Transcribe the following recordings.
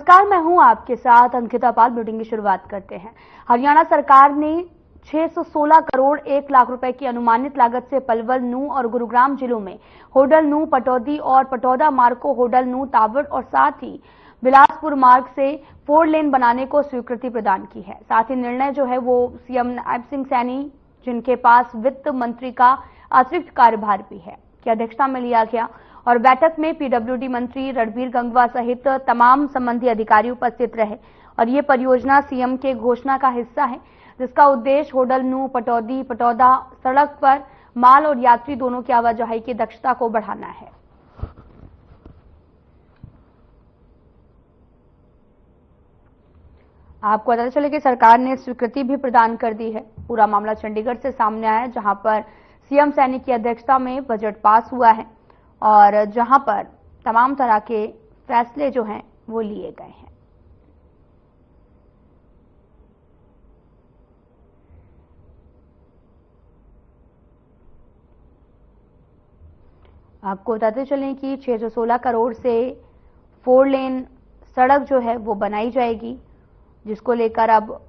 नमस्कार, मैं हूं आपके साथ अंकिता पाल। बुलेटिन की शुरुआत करते हैं। हरियाणा सरकार ने 616 करोड़ 1 लाख रुपए की अनुमानित लागत से पलवल, नूंह और गुरुग्राम जिलों में होडल नूंह पटौदी और पटौदा मार्ग को होडल नूंह तावड़ और साथ ही बिलासपुर मार्ग से 4 लेन बनाने को स्वीकृति प्रदान की है। साथ ही निर्णय जो है वो सीएम नायब सिंह सैनी, जिनके पास वित्त मंत्री का अतिरिक्त कार्यभार भी है, की अध्यक्षता में लिया गया और बैठक में पीडब्ल्यूडी मंत्री रणबीर गंगवा सहित तमाम संबंधी अधिकारी उपस्थित रहे। और ये परियोजना सीएम के घोषणा का हिस्सा है, जिसका उद्देश्य होडल नूंह पटौदी पटौदा सड़क पर माल और यात्री दोनों की आवाजाही की दक्षता को बढ़ाना है। आपको पता चले कि सरकार ने स्वीकृति भी प्रदान कर दी है। पूरा मामला चंडीगढ़ से सामने आया है, जहां पर सीएम सैनी की अध्यक्षता में बजट पास हुआ है और जहां पर तमाम तरह के फैसले जो हैं वो लिए गए हैं। आपको बताते चलें कि 616 करोड़ से 4 लेन सड़क जो है वो बनाई जाएगी, जिसको लेकर अब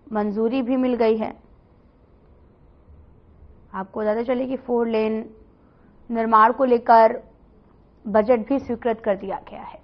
मंजूरी भी मिल गई है। आपको बताते चले कि 4 लेन निर्माण को लेकर बजट भी स्वीकृत कर दिया गया है।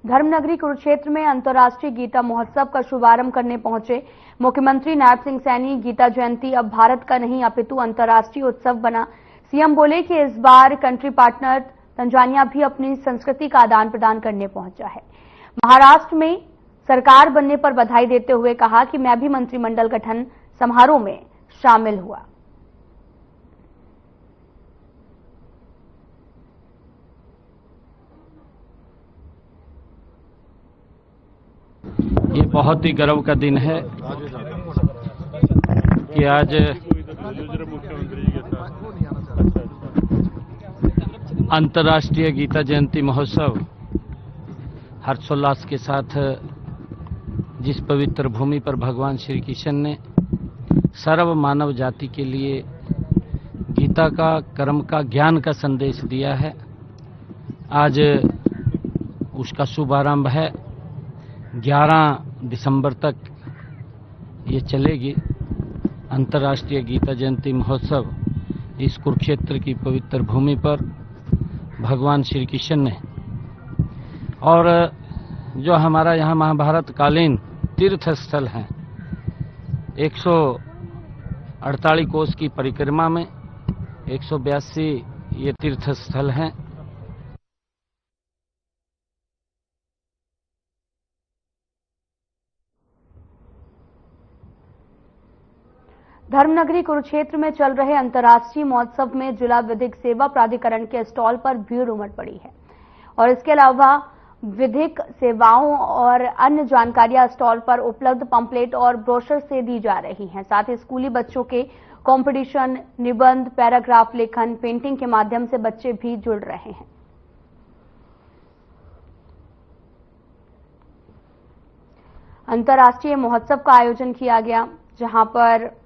धर्मनगरी कुरुक्षेत्र में अंतर्राष्ट्रीय गीता महोत्सव का शुभारंभ करने पहुंचे मुख्यमंत्री नायब सिंह सैनी। गीता जयंती अब भारत का नहीं अपितु अंतर्राष्ट्रीय उत्सव बना। सीएम बोले कि इस बार कंट्री पार्टनर तंजानिया भी अपनी संस्कृति का आदान प्रदान करने पहुंचा है। महाराष्ट्र में सरकार बनने पर बधाई देते हुए कहा कि मैं भी मंत्रिमंडल गठन समारोह में शामिल हुआ। ये बहुत ही गर्व का दिन है कि आज अंतर्राष्ट्रीय गीता जयंती महोत्सव हर्षोल्लास के साथ जिस पवित्र भूमि पर भगवान श्री कृष्ण ने सर्व मानव जाति के लिए गीता का, कर्म का, ज्ञान का संदेश दिया है, आज उसका शुभारंभ है। 11 दिसंबर तक ये चलेगी अंतर्राष्ट्रीय गीता जयंती महोत्सव। इस कुरुक्षेत्र की पवित्र भूमि पर भगवान श्री कृष्ण ने और जो हमारा यहाँ महाभारत कालीन तीर्थ स्थल हैं, 148 कोस की परिक्रमा में 182 ये तीर्थ स्थल हैं। धर्मनगरी कुरुक्षेत्र में चल रहे अंतर्राष्ट्रीय महोत्सव में जिला विधिक सेवा प्राधिकरण के स्टॉल पर भीड़ उमड़ पड़ी है और इसके अलावा विधिक सेवाओं और अन्य जानकारियां स्टॉल पर उपलब्ध पंपलेट और ब्रोशर से दी जा रही हैं। साथ ही स्कूली बच्चों के कंपटीशन, निबंध, पैराग्राफ लेखन, पेंटिंग के माध्यम से बच्चे भी जुड़ रहे हैं। अंतर्राष्ट्रीय महोत्सव का आयोजन किया गया, जहां पर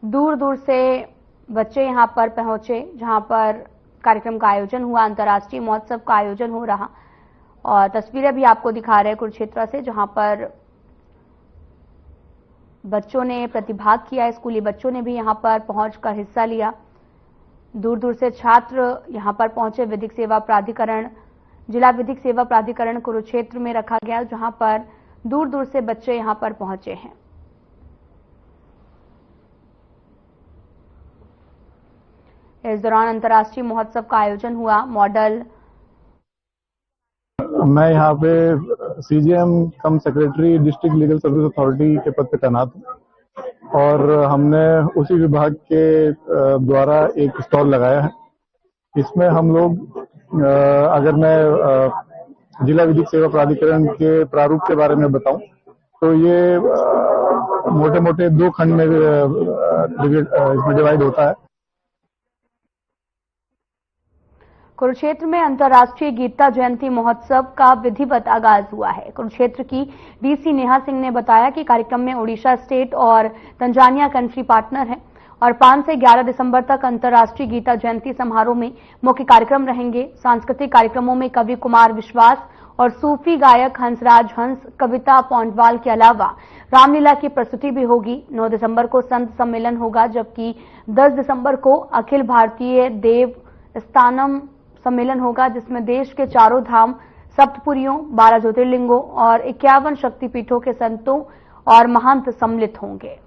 दूर दूर से बच्चे यहां पर पहुंचे, जहां पर कार्यक्रम का आयोजन हुआ, अंतर्राष्ट्रीय महोत्सव का आयोजन हो रहा। और तस्वीरें भी आपको दिखा रहे हैं कुरुक्षेत्र से, जहां पर बच्चों ने प्रतिभाग किया, स्कूली बच्चों ने भी यहां पर पहुंचकर हिस्सा लिया। दूर दूर से छात्र यहां पर पहुंचे। विधिक सेवा प्राधिकरण, जिला विधिक सेवा प्राधिकरण कुरुक्षेत्र में रखा गया, जहां पर दूर दूर से बच्चे यहां पर पहुंचे हैं। इस दौरान अंतर्राष्ट्रीय महोत्सव का आयोजन हुआ। मॉडल मैं यहाँ पे CGM cum secretary district legal service authority के पद पे तैनात हूँ और हमने उसी विभाग के द्वारा एक स्टॉल लगाया है। इसमें हम लोग, अगर मैं जिला विधिक सेवा प्राधिकरण के प्रारूप के बारे में बताऊं तो ये मोटे मोटे 2 खंड में इसमें डिवाइड होता है। कुरुक्षेत्र में अंतर्राष्ट्रीय गीता जयंती महोत्सव का विधिवत आगाज हुआ है। कुरुक्षेत्र की डीसी नेहा सिंह ने बताया कि कार्यक्रम में ओडिशा स्टेट और तंजानिया कंट्री पार्टनर हैं और 5 से 11 दिसंबर तक अंतर्राष्ट्रीय गीता जयंती समारोह में मुख्य कार्यक्रम रहेंगे। सांस्कृतिक कार्यक्रमों में कवि कुमार विश्वास और सूफी गायक हंसराज हंस, कविता पौंडवाल के अलावा रामलीला की प्रस्तुति भी होगी। 9 दिसंबर को संत सम्मेलन होगा, जबकि 10 दिसंबर को अखिल भारतीय देव स्थानम सम्मेलन होगा, जिसमें देश के चारों धाम, सप्तपुरियों, 12 ज्योतिर्लिंगों और 51 शक्तिपीठों के संतों और महंत सम्मिलित होंगे।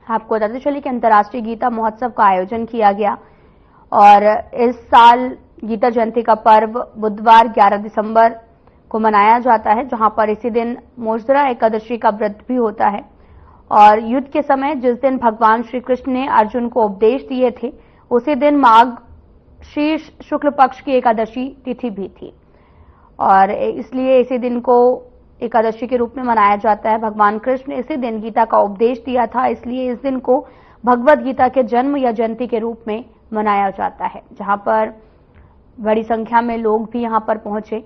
आपको बताते चलिए कि अंतर्राष्ट्रीय गीता महोत्सव का आयोजन किया गया और इस साल गीता जयंती का पर्व बुधवार 11 दिसंबर को मनाया जाता है, जहां पर इसी दिन मोजरा एकादशी का व्रत भी होता है। और युद्ध के समय जिस दिन भगवान श्री कृष्ण ने अर्जुन को उपदेश दिए थे, उसी दिन माघ शीर्ष शुक्ल पक्ष की एकादशी तिथि भी थी और इसलिए इसी दिन को एकादशी के रूप में मनाया जाता है। भगवान कृष्ण ने इसी दिन गीता का उपदेश दिया था, इसलिए इस दिन को भगवत गीता के जन्म या जयंती के रूप में मनाया जाता है, जहां पर बड़ी संख्या में लोग भी यहां पर पहुंचे।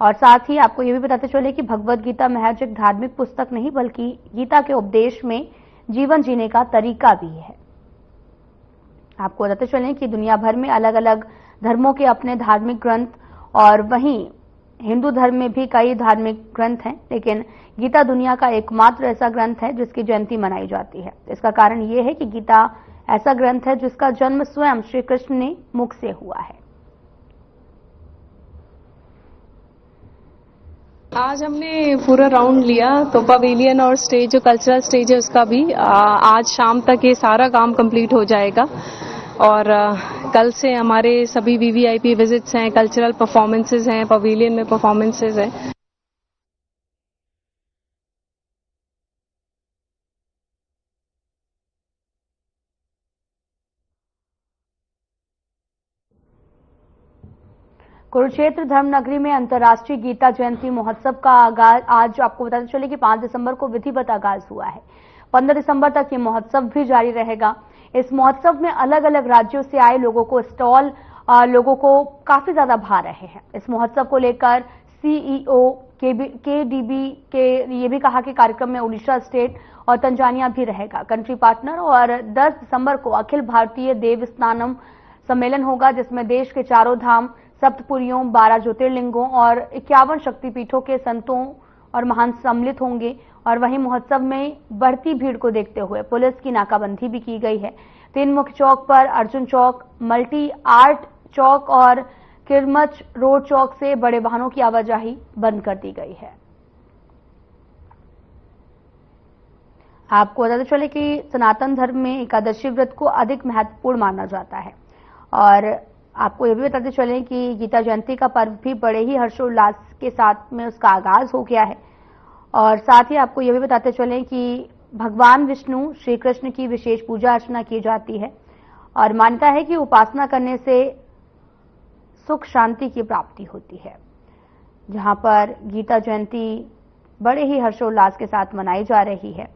और साथ ही आपको यह भी बताते चले कि भगवत गीता महज एक धार्मिक पुस्तक नहीं, बल्कि गीता के उपदेश में जीवन जीने का तरीका भी है। आपको बताते चलें कि दुनिया भर में अलग अलग धर्मों के अपने धार्मिक ग्रंथ और वहीं हिंदू धर्म में भी कई धार्मिक ग्रंथ हैं, लेकिन गीता दुनिया का एकमात्र ऐसा ग्रंथ है जिसकी जयंती मनाई जाती है। इसका कारण यह है कि गीता ऐसा ग्रंथ है जिसका जन्म स्वयं श्री कृष्ण ने मुख से हुआ है। आज हमने पूरा राउंड लिया, तो पवेलियन और स्टेज जो कल्चरल स्टेज है उसका भी आज शाम तक ये सारा काम कंप्लीट हो जाएगा। और कल से हमारे सभी वीवीआईपी विजिट्स हैं, कल्चरल परफॉर्मेंसेज हैं, पवेलियन में परफॉर्मेंसेज हैं। कुरुक्षेत्र धर्मनगरी में अंतर्राष्ट्रीय गीता जयंती महोत्सव का आगाज आज आपको बताते चले कि 5 दिसंबर को विधिवत आगाज हुआ है। 15 दिसंबर तक ये महोत्सव भी जारी रहेगा। इस महोत्सव में अलग अलग राज्यों से आए लोगों को स्टॉल लोगों को काफी ज्यादा भा रहे हैं। इस महोत्सव को लेकर सीईओ केडीबी के ये भी कहा कि कार्यक्रम में उड़ीसा स्टेट और तंजानिया भी रहेगा कंट्री पार्टनर। और 10 दिसंबर को अखिल भारतीय देव स्नानम सम्मेलन होगा, जिसमें देश के चारों धाम, सप्तपुरियों, 12 ज्योतिर्लिंगों और 51 शक्तिपीठों के संतों और महान सम्मिलित होंगे। और वहीं महोत्सव में बढ़ती भीड़ को देखते हुए पुलिस की नाकाबंदी भी की गई है। 3 मुख्य चौक पर अर्जुन चौक, मल्टी आर्ट चौक और किरमच रोड चौक से बड़े वाहनों की आवाजाही बंद कर दी गई है। आपको बताते चले कि सनातन धर्म में एकादशी व्रत को अधिक महत्वपूर्ण माना जाता है और आपको यह भी बताते चलें कि गीता जयंती का पर्व भी बड़े ही हर्षोल्लास के साथ में उसका आगाज हो गया है। और साथ ही आपको यह भी बताते चलें कि भगवान विष्णु श्री कृष्ण की विशेष पूजा अर्चना की जाती है और मान्यता है कि उपासना करने से सुख शांति की प्राप्ति होती है, जहां पर गीता जयंती बड़े ही हर्षोल्लास के साथ मनाई जा रही है।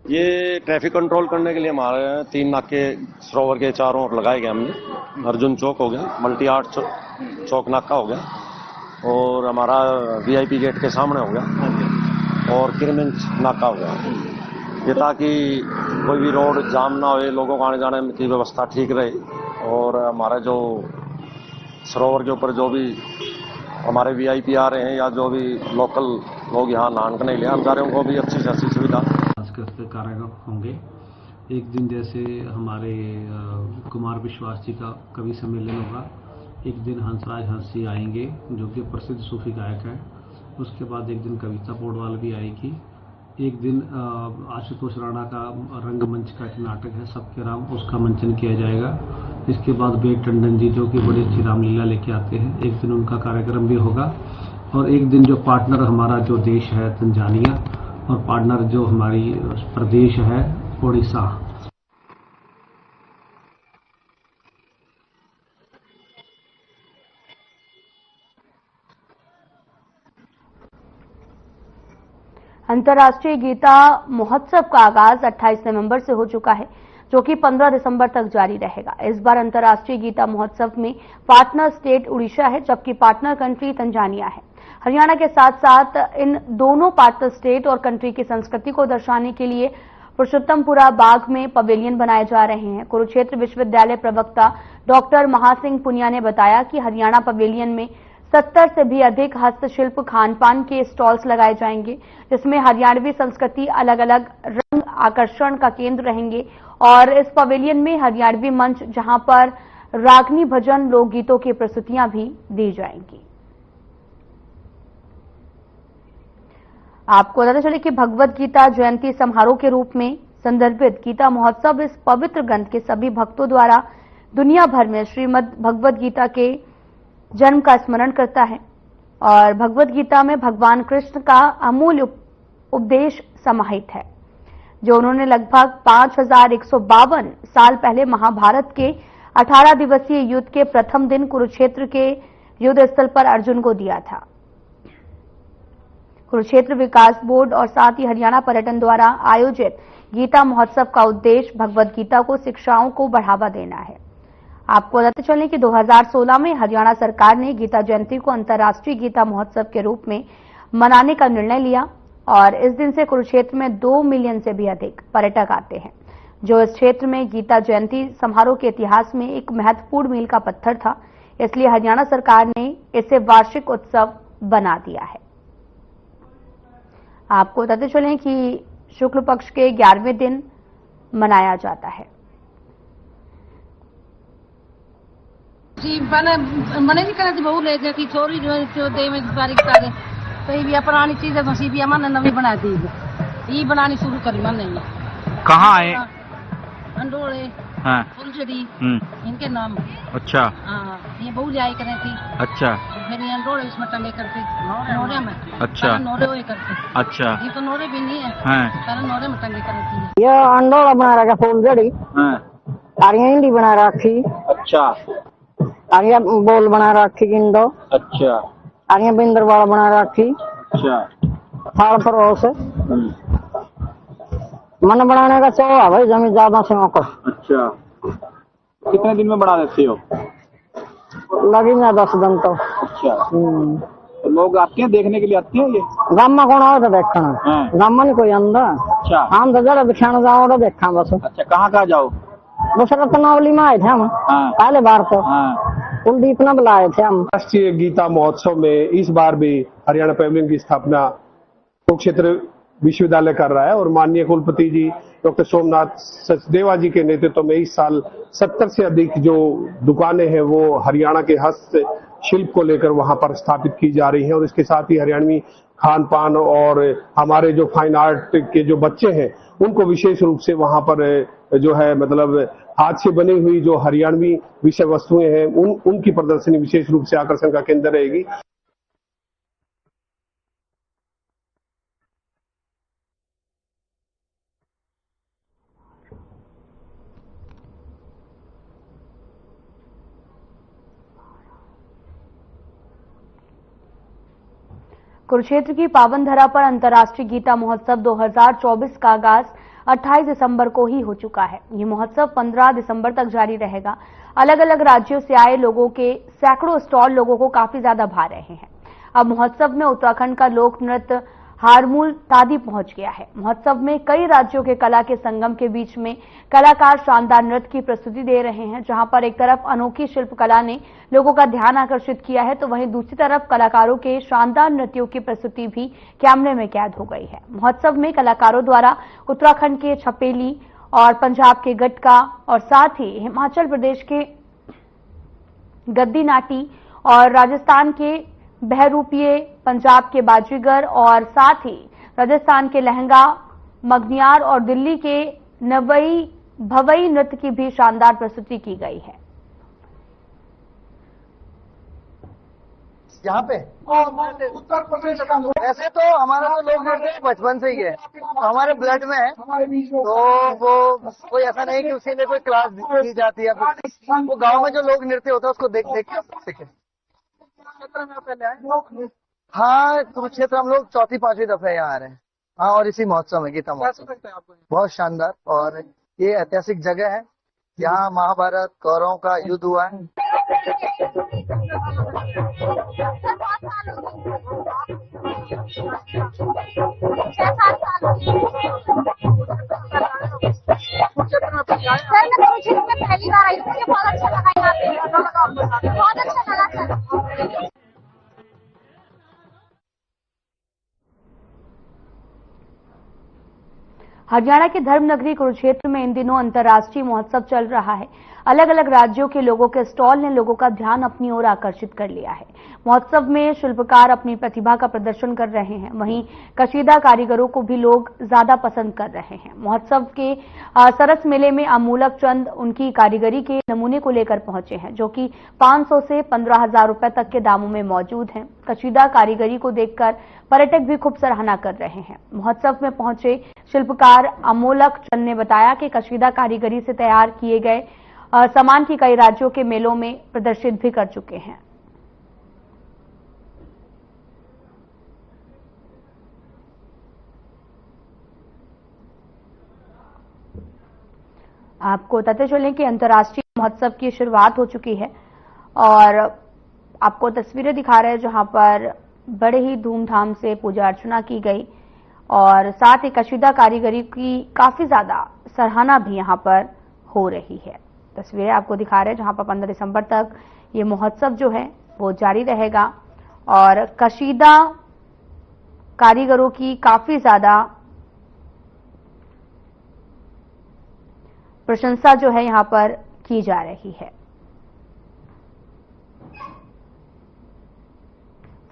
ये ट्रैफिक कंट्रोल करने के लिए हमारे 3 नाके सरोवर के चारों ओर लगाए गए हमने। अर्जुन चौक हो गया, मल्टी आर्ट चौक नाका हो गया और हमारा वीआईपी गेट के सामने हो गया और किरमिंच नाका हो गया। ये ताकि कोई भी रोड जाम ना हो, लोगों को आने जाने की व्यवस्था ठीक रहे। और हमारा जो सरोवर के ऊपर जो भी हमारे वीआईपी आ रहे हैं या जो भी लोकल लोग यहाँ नहाने के लिए हम जा रहे हैं, उनको भी अच्छी से अच्छी सुविधा सांस्कृतिक कार्यक्रम होंगे। एक दिन जैसे हमारे कुमार विश्वास जी का कवि सम्मेलन होगा, एक दिन हंसराज हंस जी आएंगे जो कि प्रसिद्ध सूफी गायक हैं, उसके बाद एक दिन कविता पौडवाल भी आएगी, एक दिन आशुतोष राणा का रंगमंच का एक नाटक है सबके राम, उसका मंचन किया जाएगा। इसके बाद वेद टंडन जी जो कि बड़ी अच्छी रामलीला लेके आते हैं, एक दिन उनका कार्यक्रम भी होगा। और एक दिन जो पार्टनर हमारा जो देश है तंजानिया और पार्टनर जो हमारी प्रदेश है उड़ीसा। अंतर्राष्ट्रीय गीता महोत्सव का आगाज 28 नवंबर से हो चुका है, जो कि 15 दिसंबर तक जारी रहेगा। इस बार अंतर्राष्ट्रीय गीता महोत्सव में पार्टनर स्टेट उड़ीसा है, जबकि पार्टनर कंट्री तंजानिया है। हरियाणा के साथ साथ इन दोनों पार्टनर स्टेट और कंट्री की संस्कृति को दर्शाने के लिए पुरुषोत्तमपुरा बाग में पवेलियन बनाए जा रहे हैं। कुरुक्षेत्र विश्वविद्यालय प्रवक्ता डॉक्टर महासिंह पुनिया ने बताया कि हरियाणा पवेलियन में 70 से भी अधिक हस्तशिल्प खान पान के स्टॉल्स लगाए जाएंगे, जिसमें हरियाणवी संस्कृति अलग अलग रंग आकर्षण का केंद्र रहेंगे। और इस पवेलियन में हरियाणवी मंच, जहां पर रागनी भजन लोकगीतों की प्रस्तुतियां भी दी जाएंगी। आपको बताते चले कि भगवद गीता जयंती समारोह के रूप में संदर्भित गीता महोत्सव इस पवित्र ग्रंथ के सभी भक्तों द्वारा दुनिया भर में श्रीमद् भगवद गीता के जन्म का स्मरण करता है। और भगवद गीता में भगवान कृष्ण का अमूल्य उपदेश समाहित है, जो उन्होंने लगभग 5152 साल पहले महाभारत के 18 दिवसीय युद्ध के प्रथम दिन कुरुक्षेत्र के युद्ध स्थल पर अर्जुन को दिया था। कुरुक्षेत्र विकास बोर्ड और साथ ही हरियाणा पर्यटन द्वारा आयोजित गीता महोत्सव का उद्देश्य भगवद गीता को शिक्षाओं को बढ़ावा देना है। आपको बताते चलें कि 2016 में हरियाणा सरकार ने गीता जयंती को अंतर्राष्ट्रीय गीता महोत्सव के रूप में मनाने का निर्णय लिया और इस दिन से कुरुक्षेत्र में 2 मिलियन से भी अधिक पर्यटक आते हैं, जो इस क्षेत्र में गीता जयंती समारोह के इतिहास में एक महत्वपूर्ण मील का पत्थर था। इसलिए हरियाणा सरकार ने इसे वार्षिक उत्सव बना दिया है। आपको बताते चलें कि शुक्ल पक्ष के 11वें दिन मनाया जाता है। जी मने भी करे बहु ले जाती चोरी जो दे में तारीख तारे तो भी पुरानी चीज है, तो भी मन नवी बना दी, ये बनानी शुरू करी मन नहीं। कहाँ आए? अंडोले, हाँ, फुलझड़ी, इनके नाम। अच्छा, हाँ, ये बहु जाया करे थी। अच्छा, फिर ये अंडोले इसमें टंगे करते नोरे में। अच्छा, नोरे हुए करते। अच्छा, ये तो नोरे भी नहीं है, हाँ, नोरे में टंगे करती। ये अंडोला बना रखा फुलझड़ी, हाँ, इंडी बना रखी, अच्छा, आरिया बोल बना रखी गिंडो, अच्छा, आरिया बिंदरवाड़ा बना रखी, अच्छा, फाड़ परोस मन बनाने का शौक है भाई, जमीन ज्यादा शौक। अच्छा, कितने दिन में बना देते हो? लगी ना 10 दिन तो। अच्छा, तो लोग आते हैं देखने के लिए आते हैं ये? गाँव में कौन आओ तो देखना, गाँव में नहीं कोई अंदर। अच्छा, हम तो जरा दिखाने जाओ तो देखा बस। अच्छा, कहाँ जाओ? बस रत्नावली में आए थे हम, पहले बार तो कुलदीप ने बुलाए थे हम। राष्ट्रीय गीता महोत्सव में इस बार भी हरियाणा पवेलियन की स्थापना कुरुक्षेत्र विश्वविद्यालय कर रहा है और माननीय कुलपति जी डॉक्टर सोमनाथ सचदेवा जी के नेतृत्व में इस साल 70 से अधिक जो दुकानें हैं वो हरियाणा के हस्त शिल्प को लेकर वहां पर स्थापित की जा रही हैं और इसके साथ ही हरियाणवी खान पान और हमारे जो फाइन आर्ट के जो बच्चे हैं उनको विशेष रूप से वहां पर जो है मतलब हाथ से बनी हुई जो हरियाणवी विषय वस्तुएं हैं उनकी प्रदर्शनी विशेष रूप से आकर्षण का केंद्र रहेगी। कुरुक्षेत्र की पावन धरा पर अंतर्राष्ट्रीय गीता महोत्सव 2024 का आगाज 28 दिसंबर को ही हो चुका है। ये महोत्सव 15 दिसंबर तक जारी रहेगा। अलग अलग राज्यों से आए लोगों के सैकड़ों स्टॉल लोगों को काफी ज्यादा भा रहे हैं। अब महोत्सव में उत्तराखंड का लोक नृत्य हारमूल तादी पहुंच गया है। महोत्सव में कई राज्यों के कला के संगम के बीच में कलाकार शानदार नृत्य की प्रस्तुति दे रहे हैं, जहां पर एक तरफ अनोखी शिल्पकला ने लोगों का ध्यान आकर्षित किया है, तो वहीं दूसरी तरफ कलाकारों के शानदार नृत्यों की प्रस्तुति भी कैमरे में कैद हो गई है। महोत्सव में कलाकारों द्वारा उत्तराखंड के छपेली और पंजाब के गटका और साथ ही हिमाचल प्रदेश के गद्दी नाटी और राजस्थान के बहरूपिये, पंजाब के बाजीगर और साथ ही राजस्थान के लहंगा, मगनियार और दिल्ली के नवई भवई नृत्य की भी शानदार प्रस्तुति की गई है। यहाँ पे उत्तर प्रदेश का ऐसे तो हमारा तो लोग नृत्य बचपन से ही है, हमारे ब्लड में है, तो वो कोई ऐसा नहीं कि उसके लिए कोई क्लास दी जाती है। वो गांव में जो लोग नृत्य होता है उसको देख देख के सीखे। हाँ, कुरुक्षेत्र हम लोग 4th-5वीं दफे यहाँ आ रहे हैं। हाँ, और इसी महोत्सव में, गीता महोत्सव बहुत शानदार। और ये ऐतिहासिक जगह है, यहाँ महाभारत कौरवों का युद्ध हुआ है। सर मैं कुरुक्षेत्र में पहली बार आई हूँ, मुझे बहुत अच्छा लगा यहाँ पे, बहुत अच्छा लगा सर। हरियाणा के धर्मनगरी कुरुक्षेत्र में इन दिनों अंतर्राष्ट्रीय महोत्सव चल रहा है। अलग अलग राज्यों के लोगों के स्टॉल ने लोगों का ध्यान अपनी ओर आकर्षित कर लिया है। महोत्सव में शिल्पकार अपनी प्रतिभा का प्रदर्शन कर रहे हैं, वहीं कशीदा कारीगरों को भी लोग ज्यादा पसंद कर रहे हैं। महोत्सव के सरस मेले में अमूलक चंद उनकी कारीगरी के नमूने को लेकर पहुंचे हैं, जो कि 500 से 15,000 रुपए तक के दामों में मौजूद हैं। कशीदा कारीगरी को देखकर पर्यटक भी खूब सराहना कर रहे हैं। महोत्सव में पहुंचे शिल्पकार अमोलक चंद ने बताया कि कशीदा कारीगरी से तैयार किए गए सामान की कई राज्यों के मेलों में प्रदर्शित भी कर चुके हैं। आपको बताते चलें कि अंतर्राष्ट्रीय महोत्सव की शुरुआत हो चुकी है और आपको तस्वीरें दिखा रहे हैं जहां पर बड़े ही धूमधाम से पूजा अर्चना की गई और साथ ही कशीदा कारीगरी की काफी ज्यादा सराहना भी यहां पर हो रही है। तस्वीरें आपको दिखा रहे हैं जहां पर 15 दिसंबर तक ये महोत्सव जो है वो जारी रहेगा और कशीदा कारीगरों की काफी ज्यादा प्रशंसा जो है यहां पर की जा रही है।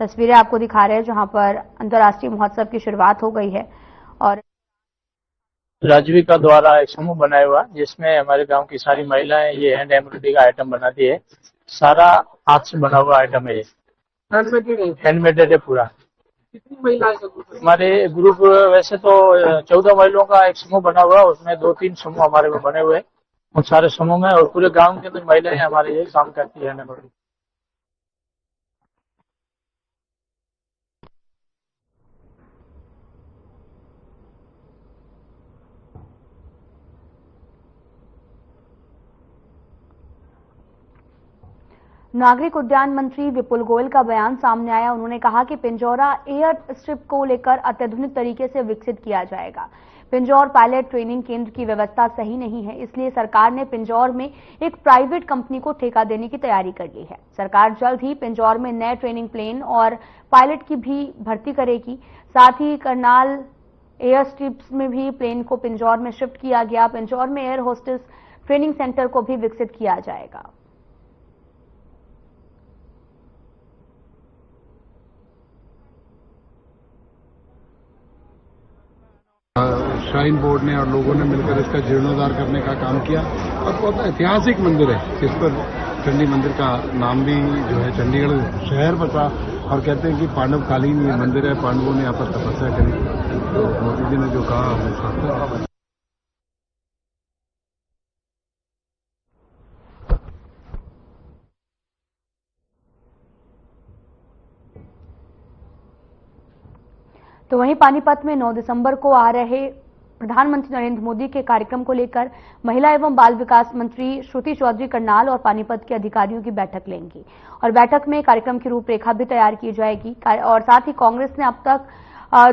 तस्वीरें आपको दिखा रहे हैं जहां पर अंतर्राष्ट्रीय महोत्सव की शुरुआत हो गई है और राजविका द्वारा एक समूह बनाया हुआ जिसमें हमारे गांव की सारी महिलाएं ये हैंड एम्ब्रॉयडरी का आइटम बनाती है। सारा हाथ से बना हुआ आइटम है, ये हैंडमेडेड है पूरा। कितनी महिलाएं हमारे ग्रुप? वैसे तो 14 महिलाओं का एक समूह बना हुआ है, उसमें 2-3 समूह हमारे में बने हुए हैं उन सारे समूह में, और पूरे गांव के तो महिलाएं हमारे ये काम करती है। नागरिक उड्डयन मंत्री विपुल गोयल का बयान सामने आया। उन्होंने कहा कि पिंजौरा एयर स्ट्रिप को लेकर अत्याधुनिक तरीके से विकसित किया जाएगा। पिंजौर पायलट ट्रेनिंग केंद्र की व्यवस्था सही नहीं है, इसलिए सरकार ने पिंजौर में एक प्राइवेट कंपनी को ठेका देने की तैयारी कर ली है। सरकार जल्द ही पिंजौर में नए ट्रेनिंग प्लेन और पायलट की भी भर्ती करेगी। साथ ही करनाल एयर स्ट्रिप्स में भी प्लेन को पिंजौर में शिफ्ट किया गया। पिंजौर में एयर होस्टेस ट्रेनिंग सेंटर को भी विकसित किया जाएगा। श्राइन बोर्ड ने और लोगों ने मिलकर इसका जीर्णोद्धार करने का काम किया और बहुत ऐतिहासिक मंदिर है। इस पर चंडी मंदिर का नाम भी जो है चंडीगढ़ शहर बचा और कहते हैं कि पांडवकालीन ये मंदिर है, पांडवों ने यहाँ पर तपस्या करी। तो मोदी जी ने जो कहा वो सत्य है। तो वहीं पानीपत में 9 दिसंबर को आ रहे प्रधानमंत्री नरेंद्र मोदी के कार्यक्रम को लेकर महिला एवं बाल विकास मंत्री श्रुति चौधरी करनाल और पानीपत के अधिकारियों की बैठक लेंगी और बैठक में कार्यक्रम की रूपरेखा भी तैयार की जाएगी। और साथ ही कांग्रेस ने अब तक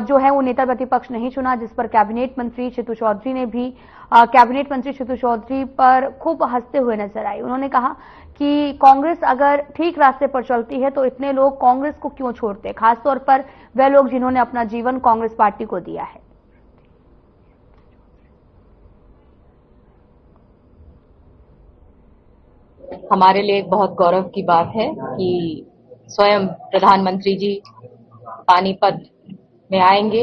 जो है वो नेता प्रतिपक्ष नहीं चुना, जिस पर कैबिनेट मंत्री चित्तू चौधरी ने भी कैबिनेट मंत्री चित्तू चौधरी पर खूब हंसते हुए नजर आई। उन्होंने कहा कि कांग्रेस अगर ठीक रास्ते पर चलती है तो इतने लोग कांग्रेस को क्यों छोड़ते, खासतौर पर वे लोग जिन्होंने अपना जीवन कांग्रेस पार्टी को दिया है। हमारे लिए एक बहुत गौरव की बात है कि स्वयं प्रधानमंत्री जी पानीपत में आएंगे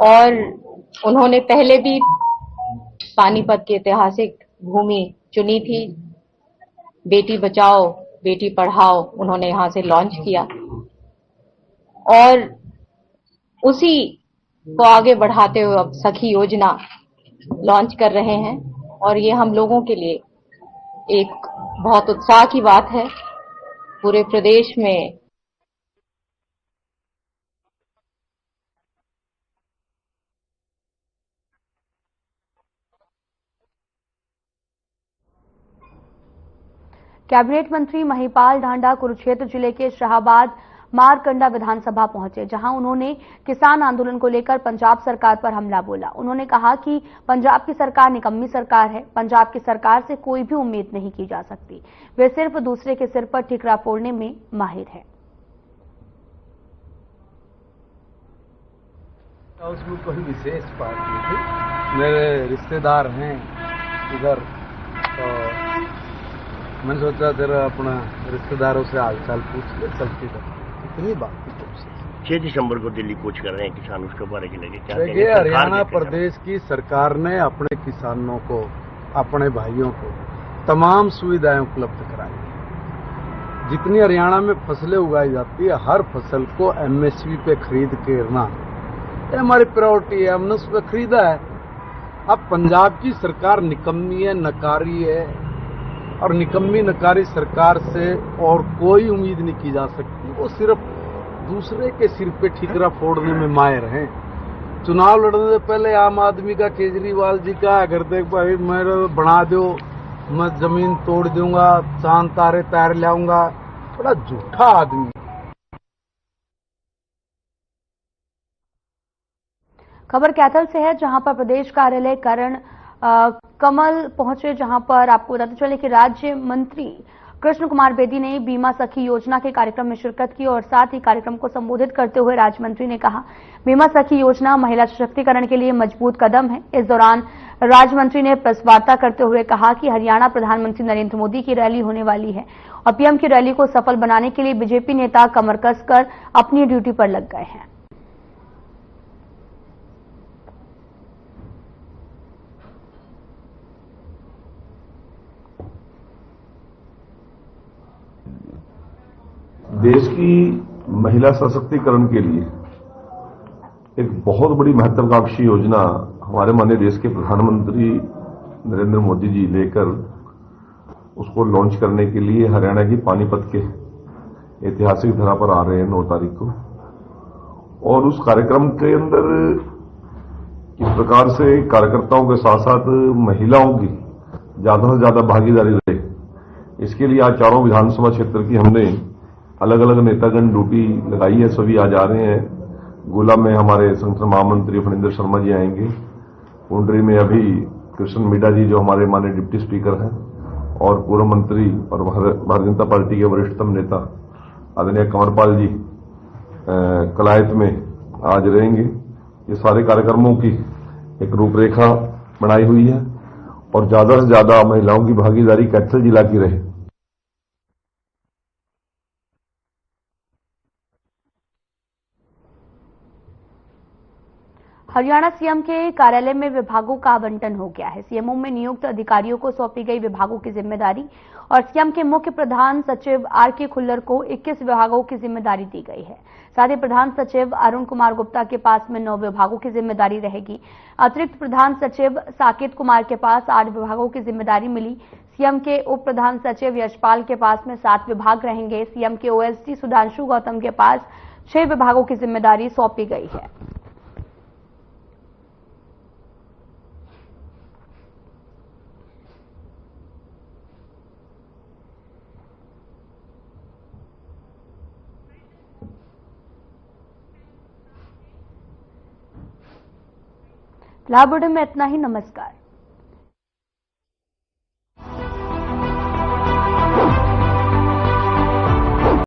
और उन्होंने पहले भी पानीपत की ऐतिहासिक भूमि चुनी थी। बेटी बचाओ बेटी पढ़ाओ उन्होंने यहां से लॉन्च किया और उसी को आगे बढ़ाते हुए अब सखी योजना लॉन्च कर रहे हैं और ये हम लोगों के लिए एक बहुत उत्साह की बात है। पूरे प्रदेश में कैबिनेट मंत्री महिपाल ढांडा कुरुक्षेत्र जिले के शाहबाद मारकंडा विधानसभा पहुंचे, जहां उन्होंने किसान आंदोलन को लेकर पंजाब सरकार पर हमला बोला। उन्होंने कहा कि पंजाब की सरकार निकम्मी सरकार है, पंजाब की सरकार से कोई भी उम्मीद नहीं की जा सकती, वे सिर्फ दूसरे के सिर पर ठिकरा फोड़ने में माहिर है। उसमें कोई विशेष बात नहीं थी, मेरे रिश्तेदार हैं इधर, तो मैंने सोचा जरा अपना रिश्तेदारों से हालचाल पूछ ले, चलती था, इतनी बात थी तुमसे। 6 दिसंबर को दिल्ली कूच कर रहे हैं किसान, उसके बारे में लगे क्या? देखिए, हरियाणा प्रदेश की सरकार ने अपने किसानों को, अपने भाइयों को तमाम सुविधाएं उपलब्ध कराई है। जितनी हरियाणा में फसलें उगाई जाती है, हर फसल को MSP पे खरीद के ना, ये हमारी प्रायोरिटी है, हमने उस पर खरीदा है। अब पंजाब की सरकार निकम्मी है, नकारी है, और निकम्मी नकारी सरकार से और कोई उम्मीद नहीं की जा सकती। वो सिर्फ दूसरे के सिर पे ठिकरा फोड़ने में माहिर हैं। चुनाव लड़ने से पहले आम आदमी का, केजरीवाल जी का, अगर देख भाई मेरे बना दो, मैं जमीन तोड़ दूंगा, चांद तारे तैर लाऊंगा, बड़ा झूठा आदमी। खबर कैथल से है, जहां पर प्रदेश कार्यालय करण कमल पहुंचे, जहां पर आपको बताते चले कि राज्य मंत्री कृष्ण कुमार बेदी ने बीमा सखी योजना के कार्यक्रम में शिरकत की और साथ ही कार्यक्रम को संबोधित करते हुए राज्य मंत्री ने कहा, बीमा सखी योजना महिला सशक्तिकरण के लिए मजबूत कदम है। इस दौरान राज्य मंत्री ने प्रेस वार्ता करते हुए कहा कि हरियाणा प्रधानमंत्री नरेंद्र मोदी की रैली होने वाली है और पीएम की रैली को सफल बनाने के लिए बीजेपी नेता कमर कसकर अपनी ड्यूटी पर लग गए हैं। देश की महिला सशक्तिकरण के लिए एक बहुत बड़ी महत्वाकांक्षी योजना हमारे माननीय देश के प्रधानमंत्री नरेंद्र मोदी जी लेकर उसको लॉन्च करने के लिए हरियाणा की पानीपत के ऐतिहासिक धरा पर आ रहे हैं 9 तारीख को। और उस कार्यक्रम के अंदर किस प्रकार से कार्यकर्ताओं के साथ साथ महिलाओं की ज्यादा से ज्यादा भागीदारी रहे, इसके लिए आज चारों विधानसभा क्षेत्र की हमने अलग अलग नेतागण ड्यूटी लगाई है। सभी आज आ रहे हैं। गोला में हमारे संगठन महामंत्री फणींद्र शर्मा जी आएंगे, पुंडरी में अभी कृष्ण मीडा जी जो हमारे माननीय डिप्टी स्पीकर हैं और पूर्व मंत्री और भारतीय जनता पार्टी के वरिष्ठतम नेता आदरणीय कंवरपाल जी कलायत में आज रहेंगे। ये सारे कार्यक्रमों की एक रूपरेखा बनाई हुई है और ज्यादा से ज्यादा महिलाओं की भागीदारी कैथल जिला की रहे। हरियाणा सीएम के कार्यालय में विभागों का आवंटन हो गया है। सीएमओ में नियुक्त अधिकारियों को सौंपी गई विभागों की जिम्मेदारी और सीएम के मुख्य प्रधान सचिव आरके खुल्लर को 21 विभागों की जिम्मेदारी दी गई है। साथ ही प्रधान सचिव अरुण कुमार गुप्ता के पास में 9 विभागों की जिम्मेदारी रहेगी। अतिरिक्त प्रधान सचिव साकेत कुमार के पास 8 विभागों की जिम्मेदारी मिली। सीएम के उप प्रधान सचिव यशपाल के पास में 7 विभाग रहेंगे। सीएम के ओएसडी सुधांशु गौतम के पास 6 विभागों की जिम्मेदारी सौंपी गई है। फिलहाल बुलेटिन में इतना ही। नमस्कार।